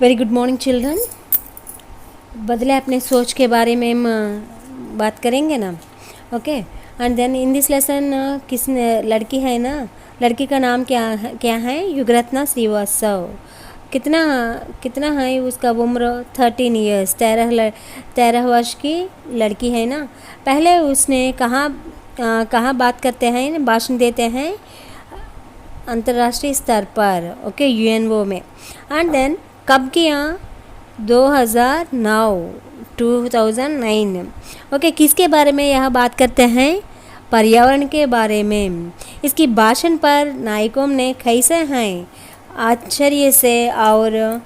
Very good morning children. बदले अपने सोच के बारे में हम बात करेंगे ना। Okay, and then in this lesson किस लड़की है ना, लड़की का नाम क्या है युगरत्ना श्रीवास्तव। कितना कितना है उसका उम्र? 13 ईयर्स, 13 वर्ष की लड़की है ना। पहले उसने कहाँ बात करते हैं, भाषण देते हैं अंतर्राष्ट्रीय स्तर पर, ओके, यूएनओ में। एंड देन कब किया? 2009। ओके, किसके बारे में यह बात करते हैं? पर्यावरण के बारे में। इसकी भाषण पर नायकों ने कैसे हैं आश्चर्य से और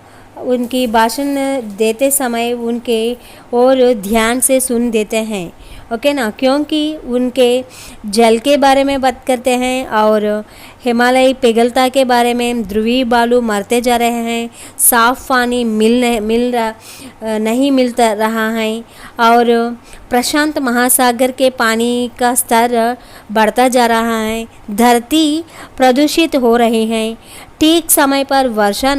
उनकी भाषण देते समय उनके और ध्यान से सुन देते हैं, ओके ना, क्योंकि उनके जल के बारे में बात करते हैं और हिमालय पिघलता के बारे में, ध्रुवीय बालू मरते जा रहे हैं, साफ पानी नहीं मिलता रहा है और प्रशांत महासागर के पानी का स्तर बढ़ता जा रहा है, धरती प्रदूषित हो रही है, ठीक समय पर वर्षा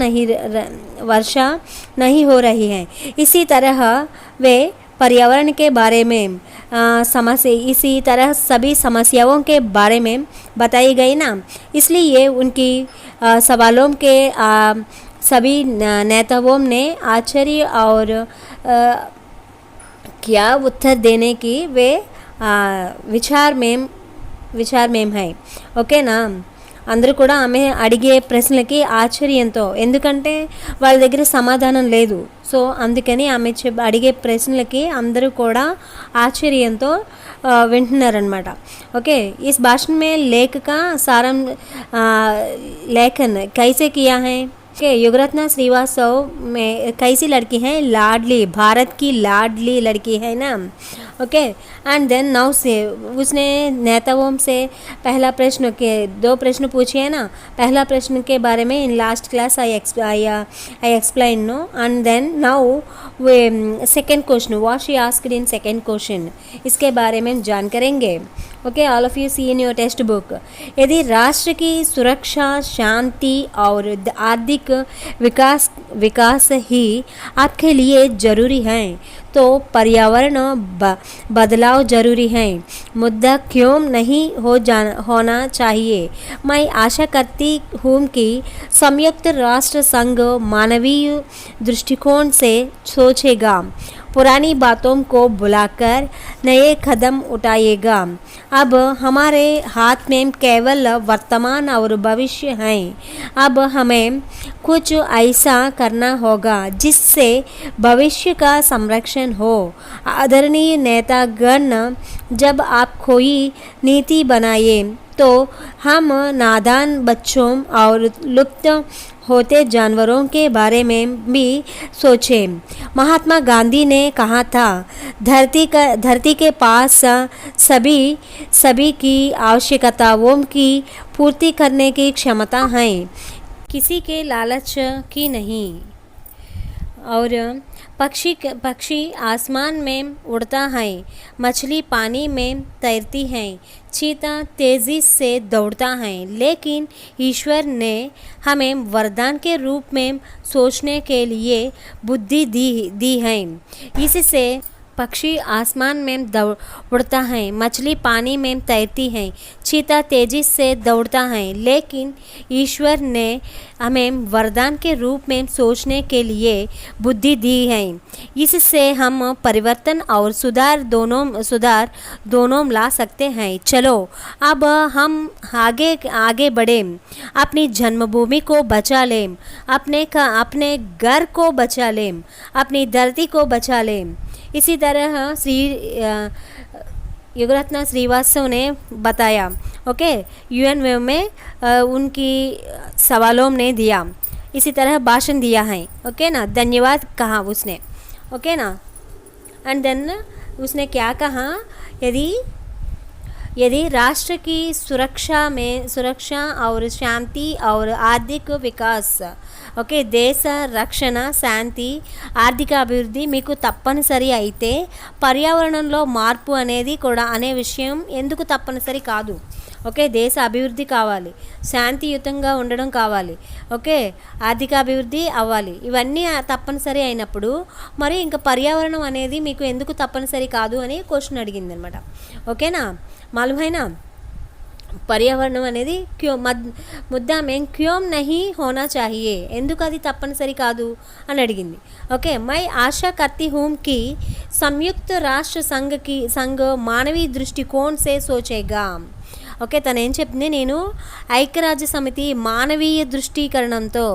नहीं हो रही है। इसी तरह वे पर्यावरण के बारे में इसी तरह सभी समस्याओं के बारे में बताई गई ना। इसलिए उनकी सवालों के सभी नेताओं ने आश्चर्य और क्या उत्तर देने की वे विचार में है, ఓకే నా। అందరూ కూడా ఆమె అడిగే ప్రశ్నలకి ఆశ్చర్యంతో, ఎందుకంటే వాళ్ళ దగ్గర సమాధానం లేదు, సో అందుకని ఆమె అడిగే ప్రశ్నలకి అందరూ కూడా ఆశ్చర్యంతో వింటున్నారనమాట। ओके, इस भाषण में लेख का सारम लेखन कैसे किया है? ओके, युगरत्ना श्रीवास्तव में कैसी लड़की है? लाडली, भारत की लाडली लड़की है ना। ओके, एंड देन नाउ से उसने नेताओं से पहला प्रश्न के 2 प्रश्न पूछे हैं ना। पहला प्रश्न के बारे में in last class I explain no, and then now we second question what she asked in second question, इसके बारे में जान करेंगे। Okay, all of you see in your textbook. यदि राष्ट्र की सुरक्षा, शांति और आर्थिक विकास ही आपके लिए ज़रूरी है तो पर्यावरण बदलाव ज़रूरी है, मुद्दा क्यों नहीं होना चाहिए। मैं आशा करती हूँ कि संयुक्त राष्ट्र संघ मानवीय दृष्टिकोण से सोचेगा, पुरानी बातों को भुलाकर नए कदम उठाएगा। अब हमारे हाथ में केवल वर्तमान और भविष्य है। अब हमें कुछ ऐसा करना होगा जिससे भविष्य का संरक्षण हो। आदरणीय नेतागण, जब आप कोई नीति बनाए तो हम नादान बच्चों और लुप्त होते जानवरों के बारे में भी सोचें। महात्मा गांधी ने कहा था, धरती के पास सभी की आवश्यकताओं की पूर्ति करने की क्षमता है, किसी के लालच की नहीं। और पक्षी आसमान में उड़ता है, मछली पानी में तैरती है, चीता तेज़ी से दौड़ता है, लेकिन ईश्वर ने हमें वरदान के रूप में सोचने के लिए बुद्धि दी है। इससे पक्षी आसमान में उड़ता है, मछली पानी में तैरती है, चीता तेजी से दौड़ता है, लेकिन ईश्वर ने हमें वरदान के रूप में सोचने के लिए बुद्धि दी है। इससे हम परिवर्तन और सुधार दोनों ला सकते हैं। चलो अब हम आगे बढ़ें, अपनी जन्मभूमि को बचा लें, अपने घर को बचा लें, अपनी धरती को बचा लें। इसी तरह युगरत्ना श्रीवास्तव ने बताया। ओके, यूएनओ में उनकी सवालों ने दिया, इसी तरह भाषण दिया है। ओके ना, धन्यवाद कहा उसने। ओके ना, एंड देन उसने क्या कहा? यदि राष्ट्र की सुरक्षा और शांति और आर्थिक विकास, ఓకే, దేశ రక్షణ, శాంతి, ఆర్థిక అభివృద్ధి మీకు తప్పనిసరి అయితే పర్యావరణంలో మార్పు అనేది కూడా అనే విషయం ఎందుకు తప్పనిసరి కాదు. ఓకే, దేశ అభివృద్ధి కావాలి, శాంతియుతంగా ఉండడం కావాలి, ఓకే, ఆర్థిక అభివృద్ధి అవ్వాలి. ఇవన్నీ తప్పనిసరి అయినప్పుడు మరి ఇంకా పర్యావరణం అనేది మీకు ఎందుకు తప్పనిసరి కాదు అని క్వశ్చన్ అడిగింది అనమాట. ఓకేనా, మాలూమైనా पर्यावरण అనేది క్యో ముద్దా మేం క్యోం నహీ హోనా చాహియే, ఎందుకు అది తప్పనిసరి కాదు అని అడిగింది. ఓకే, మై ఆశా కర్తీ హూం కి సంయుక్త రాష్ట్ర సంఘ్ మానవీ దృష్టికోణ్ సే సోచేగా. ఓకే, తను ఏం చెప్తుంది, నేను ఐక్యరాజ్య సమితి మానవీయ దృష్టీకరణంతో,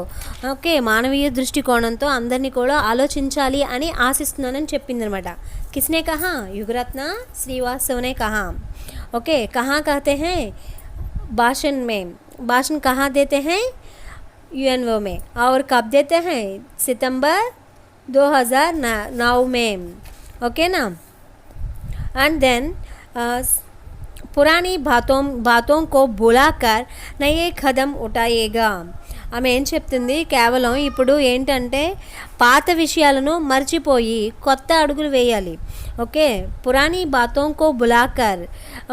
ఓకే, మానవీయ దృష్టికోణంతో అందరినీ కూడా ఆలోచించాలి అని ఆశిస్తున్నానని చెప్పింది అనమాట. కిస్నే కహా, యుగరత్న శ్రీవాస్తవనే కహా. ओके, कहाँ कहते हैं भाषण में, भाषण कहाँ देते हैं यूएनओ में, और कब देते हैं सितंबर 2009 में. ओके ना, एंड देन पुरानी बातों को भुलाकर नए कदम उठाएगा. ఆమె ఏం చెప్తుంది, కేవలం ఇప్పుడు ఏంటంటే పాత విషయాలను మర్చిపోయి కొత్త అడుగులు వేయాలి. ఓకే, పురాణీ బాతోంకో బులాకర్,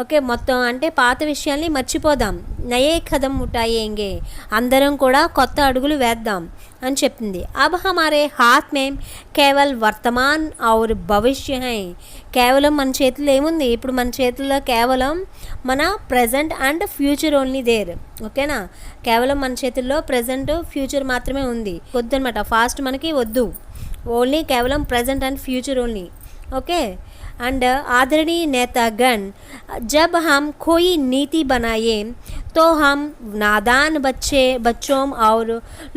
ఓకే, మొత్తం అంటే పాత విషయాల్ని మర్చిపోదాం. నయే కదం ఉఠాయేంగే, అందరం కూడా కొత్త అడుగులు వేద్దాం అని చెప్తుంది. అబ్ హమారే హాత్ మేం కేవల్ వర్తమాన్ ఔర్ భవిష్య హై. కేవలం మన చేతుల్లో ఏముంది, ఇప్పుడు మన చేతుల్లో కేవలం మన present and future only there. ఓకేనా, కేవలం మన చేతుల్లో ప్రజెంట్ ఫ్యూచర్ మాత్రమే ఉంది, వద్దు అనమాట, ఫాస్ట్ మనకి వద్దు, ఓన్లీ కేవలం present and future only. Okay, and आदरणीय नेतागण, जब हम कोई नीति बनाए तो हम नादान बच्चों और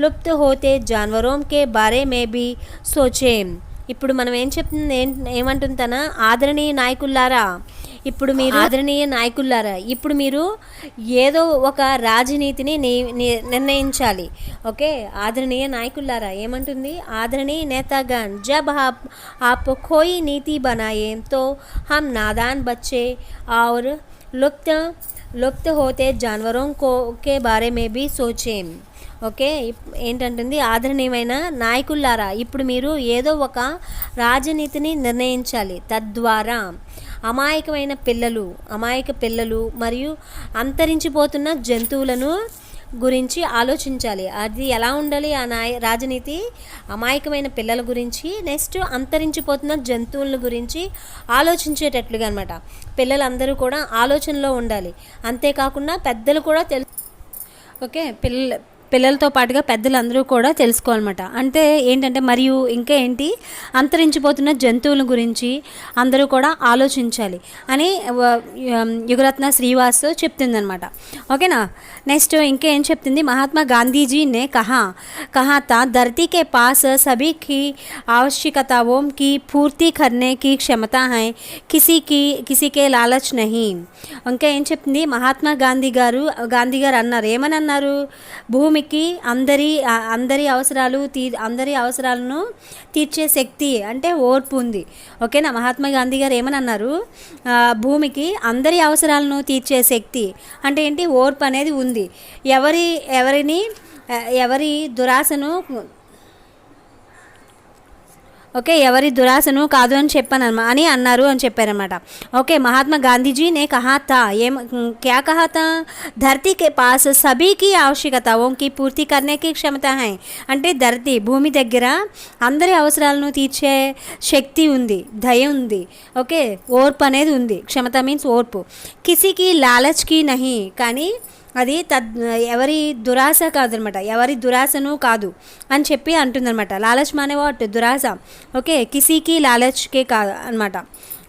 लुप्त होते जानवरों के बारे में भी सोचें. ఇప్పుడు మనం ఏం చెప్తుంది, ఏమంటుంది తన, ఆదరణీయ నాయకులారా, ఇప్పుడు మీరు ఏదో ఒక రాజనీతిని నిర్ణయించాలి. ఓకే, ఆదరణీయ నాయకులారా ఏమంటుంది, ఆదరణీయ నేతాగన్, జబ్ ఆప్ కోయి నీతి బనాయే తో హమ్ నాదాన్ బచ్చే ఔర్ లుప్త హోతే జాన్వరోం కే బారే మే భీ సోచేం. ఓకే, ఏంటంటుంది, ఆదరణీయమైన నాయకులారా, ఇప్పుడు మీరు ఏదో ఒక రాజనీతిని నిర్ణయించాలి, తద్వారా అమాయక పిల్లలు మరియు అంతరించిపోతున్న జంతువులను గురించి ఆలోచించాలి. అది ఎలా ఉండాలి ఆ రాజనీతి, అమాయకమైన పిల్లల గురించి, నెక్స్ట్ అంతరించిపోతున్న జంతువుల గురించి ఆలోచించేటట్లుగా అనమాట. పిల్లలందరూ కూడా ఆలోచనలో ఉండాలి, అంతేకాకుండా పెద్దలు కూడా ఓకే, పిల్లలతో పాటుగా పెద్దలందరూ కూడా తెలుసుకోవాలన్నమాట. అంటే ఏంటంటే మరియు ఇంకా ఏంటి, అంతరించిపోతున్న జంతువుల గురించి అందరూ కూడా ఆలోచించాలి అని యుగరత్న శ్రీవాస్ చెప్తుందనమాట. ఓకేనా, నెక్స్ట్ ఇంకా ఏం చెప్తుంది, మహాత్మా గాంధీజీ నే కహా తా धरती के पास सभी की आवश्यकताओं की पूर्ति करने की क्षमता है, किसी के लालच नहीं. ఇంకా ఏం చెప్తుంది, మహాత్మా గాంధీ గారు అన్నారు, ఏమని అన్నారు, భూమికి అందరి అవసరాలను తీర్చే శక్తి అంటే ఓర్పు ఉంది. ఓకేనా, మహాత్మా గాంధీ గారు ఏమని అన్నారు, భూమికి అందరి అవసరాలను తీర్చే శక్తి అంటే ఏంటి, ఓర్పు అనేది ఉంది. ఎవరి దురాశను ఓకే, ఎవరి దురాశను కాదు అని అన్నారు అని చెప్పారనమాట. ఓకే, మహాత్మా గాంధీజీ నే కహా తా, క్యా కహా తా, ధరతీ కే పాస్ సభీ కి ఆవశ్యకతాओं की పూర్తి करने की क्षमता है. అంటే భూమి దగ్గర అందరి అవసరాలను తీర్చే శక్తి ఉంది, దయ ఉంది, ఓకే, ఓర్పు అనేది ఉంది. క్షమత మీన్స్ ఓర్పు. కిసీకి లాలచ్ కి నహీ, కానీ అది ఎవరి దురాశ కాదనమాట, ఎవరి దురాశను కాదు అని చెప్పి అంటుందన్నమాట. లాలచ్ మానే వాట్, దురాశ. ఓకే, కిసీకి లాలచ్కే కాదు అనమాట.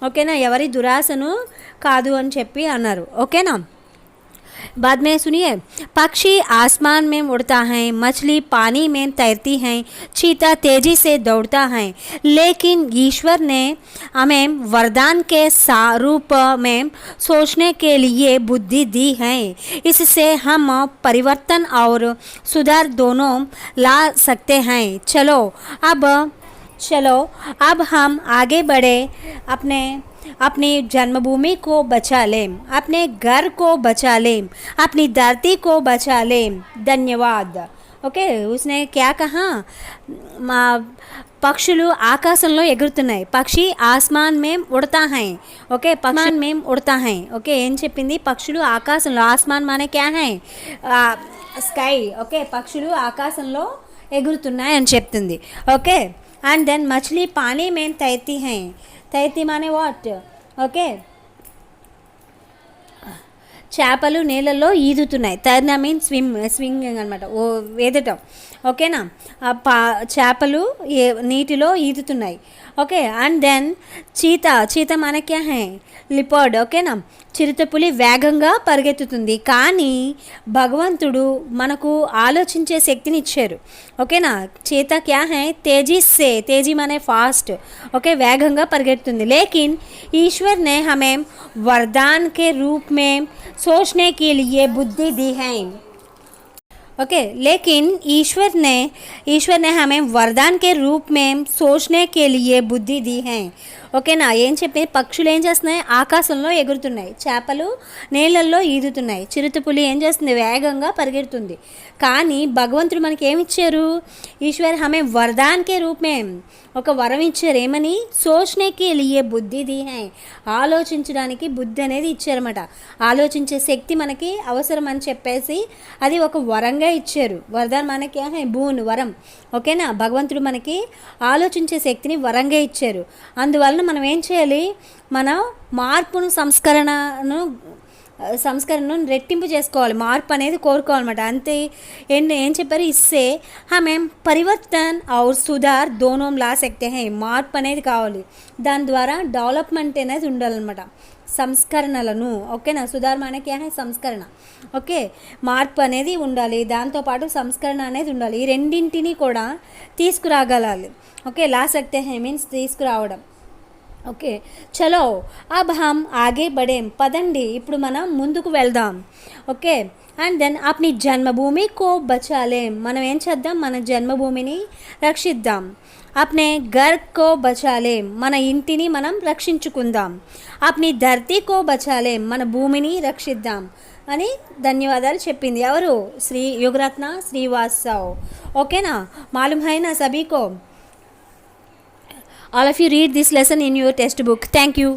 ఓకేనా, ఎవరి దురాశను కాదు అని చెప్పి అన్నారు. ఓకేనా, बाद में सुनिए, पक्षी आसमान में उड़ता है, मछली पानी में तैरती है, चीता तेजी से दौड़ता है, लेकिन ईश्वर ने हमें वरदान के रूप में सोचने के लिए बुद्धि दी है. इससे हम परिवर्तन और सुधार दोनों ला सकते हैं. चलो अब हम आगे बढ़े, अपनी जन्मभूमि को बचा लें, अपने घर को बचा लें, अपनी धरती को बचा लें. धन्यवाद. ओके, उसने क्या कहा, పక్షులు ఆకాశంలో ఎగురుతున్నాయి. పక్షి ఆస్మాన్ మేం ఉడతా హై. ఓకే, పక్షి మేం ఉడతా హై. ఓకే, ఏం చెప్పింది? పక్షులు ఆకాశంలో, ఆస్మాన్ మానే క్యా హై? స్కై. ఓకే, పక్షులు ఆకాశంలో ఎగురుతున్నాయి అని చెప్తుంది. ఓకే, అండ్ దెన్ మछली पानी में तैरती हैं. तैरती माने వాట్? ఓకే, చేపలు నీళ్ళల్లో ఈదుతున్నాయి. తైర్నా మీన్ స్వింగింగ్ అనమాట, ఓ వేదటం. ఓకేనా, చేపలు నీటిలో ఈదుతున్నాయి. ఓకే, అండ్ దెన్ చీత మానే క్యా హై? లిపర్డ్. ఓకేనా, చిరుతపులి వేగంగా పరిగెత్తుతుంది. కానీ భగవంతుడు మనకు ఆలోచించే శక్తిని ఇచ్చారు. ఓకేనా, చీత క్యా హై? తేజీ మానే ఫాస్ట్. ఓకే, వేగంగా పరిగెత్తుతుంది. లేకిన్ ఈశ్వర్ నే హమేं वरदान के रूप में सोचने के लिए बुद्धि दी है. ओके, लेकिन ईश्वर ने हमें वरदान के रूप में सोचने के लिए बुद्धि दी है. ఓకేనా, ఏం చెప్పి పక్షులు ఏం చేస్తున్నాయి? ఆకాశంలో ఎగురుతున్నాయి. చేపలు నీళ్ళల్లో ఈదుతున్నాయి. చిరుతపులి ఏం చేస్తుంది? వేగంగా పరిగెడుతుంది. కానీ భగవంతుడు మనకి ఏమి ఇచ్చారు? ఈశ్వర్ హమే వరదాన్కే రూపమే, ఒక వరం ఇచ్చారు. ఏమని? సోచ్నేకి లియే బుద్ధి ది హై, ఆలోచించడానికి బుద్ధి అనేది ఇచ్చారన్నమాట. ఆలోచించే శక్తి మనకి అవసరం అని చెప్పేసి అది ఒక వరంగా ఇచ్చారు. వరదాన్ మనకి హై బూన్, వరం. ఓకేనా, భగవంతుడు మనకి ఆలోచించే శక్తిని వరంగా ఇచ్చారు. అందువల్ల మనం ఏం చేయాలి? మన మార్పును సంస్కరణను రెట్టింపు చేసుకోవాలి. మార్పు అనేది కోరుకోవాలన్నమాట. అంతే. ఏం చెప్పారు? ఇస్సే హమేం పరివర్తన్ ఔర్ సుధార్ దోనోం లా సక్తే హై. మార్పు అనేది కావాలి. దాని ద్వారా డెవలప్మెంట్ అనేది ఉండాలన్నమాట. సంస్కరణలను. ఓకేనా, సుధార్ మనకి హై సంస్కరణ. ఓకే, మార్పు అనేది ఉండాలి, దాంతోపాటు సంస్కరణ అనేది ఉండాలి. ఈ రెండింటిని కూడా తీసుకురాగలాలి. ఓకే, లా సక్తే హై మీన్స్ తీసుకురావడం. ఓకే, చలో అబ్ హమ్ ఆగే బడేం. పదండి ఇప్పుడు మనం ముందుకు వెళ్దాం. ఓకే, అండ్ దెన్ అప్ని జన్మభూమి కో బచాలేం. మనం ఏం చేద్దాం? మన జన్మభూమిని రక్షిద్దాం. అప్నే ఘర్ కో బచాలేం, మన ఇంటిని మనం రక్షించుకుందాం. అప్ని ధర్తీ కో బచాలేం, మన భూమిని రక్షిద్దాం అని ధన్యవాదాలు చెప్పింది. ఎవరు? శ్రీ యుగరత్న శ్రీవాస్తవ్. ఓకేనా, మాలూమ్ హై నా సభీకో. All of you read this lesson in your textbook. Thank you.